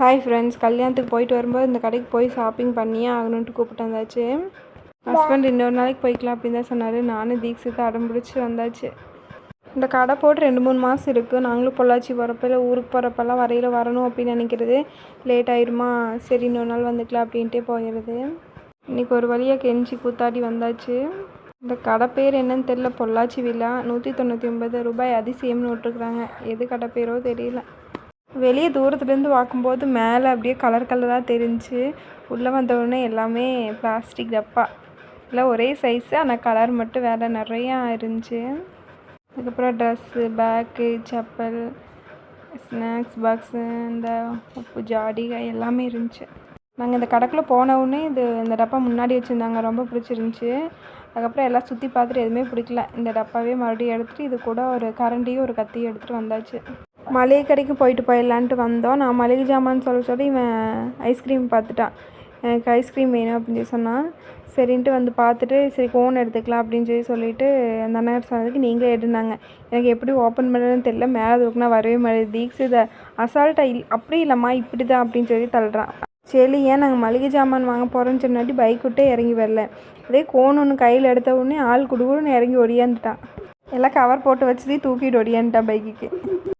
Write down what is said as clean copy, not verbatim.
Hi friends, கல்யாணத்துக்கு போயிட்டு வரும்போது இந்த கடைக்கு போய் ஷாப்பிங் பண்ணியே ஆகணுன்ட்டு கூப்பிட்டு வந்தாச்சு. ஹஸ்பண்ட் இன்னொரு நாளைக்கு போய்க்கலாம் அப்படின்னு தான் சொன்னார். நானும் தீக்ஷித்தை அடம் பிடிச்சி வந்தாச்சு. இந்த கடை போட்டு 2-3 மாதம் இருக்குது. நாங்களும் பொள்ளாச்சி போகிறப்ப இல்லை ஊருக்கு போகிறப்பெல்லாம் வரையில் வரணும் அப்படின்னு நினைக்கிறது. லேட் ஆயிடுமா, சரி இன்னொரு நாள் வந்துக்கலாம் அப்படின்ட்டே போயிடுது. இன்றைக்கி ஒரு வழியாக கெஞ்சி கூத்தாடி வந்தாச்சு. இந்த கடை பேர் என்னன்னு தெரியல. பொள்ளாச்சி விழா 199 ரூபாய் அதிசயம்னு விட்டுருக்குறாங்க. எது கடை பேரோ தெரியல. வெளியே தூரத்துலேருந்து பார்க்கும்போது மேலே அப்படியே கலர் கலராக தெரிஞ்சு, உள்ளே வந்தவுடனே எல்லாமே பிளாஸ்டிக் டப்பா இல்லை ஒரே சைஸு, ஆனால் கலர் மட்டும் வேறு நிறையா இருந்துச்சு. அதுக்கப்புறம் dress, bag, chappal, snacks box, இந்த உப்பு ஜாடிகள் எல்லாமே இருந்துச்சு. நாங்கள் இந்த கடைக்குள்ளே போனவுடனே இந்த டப்பா முன்னாடி வச்சுருந்தாங்க, ரொம்ப பிடிச்சிருந்துச்சி. அதுக்கப்புறம் எல்லாம் சுற்றி பார்த்துட்டு எதுவுமே பிடிக்கல. இந்த டப்பாவே மறுபடியும் எடுத்துகிட்டு இது கூட ஒரு கரண்டியும் ஒரு கத்தியும் எடுத்துகிட்டு வந்தாச்சு. மளிகை கடைக்கு போயிட்டு போயிடலான்ட்டு வந்தோம். நான் மளிகை ஜாமான்னு சொல்லி இவன் ஐஸ்கிரீம் பார்த்துட்டான். எனக்கு ஐஸ்கிரீம் வேணும் அப்படின்னு சொன்னான். சரின்ட்டு வந்து பார்த்துட்டு சரி கோன் எடுத்துக்கலாம் அப்படின்னு சொல்லிட்டு அந்த அண்ணன் சொன்னதுக்கு நீங்களே எடுனாங்க. எனக்கு எப்படி ஓப்பன் பண்ணுறதுன்னு தெரியல. மேலே தூக்குனா வரவே மாட்டேது. தீக்ஷிதை அசால்ட்டாக அப்படி இல்லைம்மா இப்படி தான் அப்படின்னு சொல்லி தள்ளுறான். சரி, ஏன் நாங்கள் மளிகை ஜாமான் வாங்க போகிறோன்னு சொன்னாட்டி பைக் விட்டே இறங்கி வரல. அதே கோன் ஒன்று கையில் எடுத்த உடனே ஆள் குடுகுடுன்னு இறங்கி ஒடியாந்துட்டான். எல்லாம் கவர் போட்டு வச்சதே தூக்கிட்டு ஒடியாந்துட்டான் பைக்குக்கு.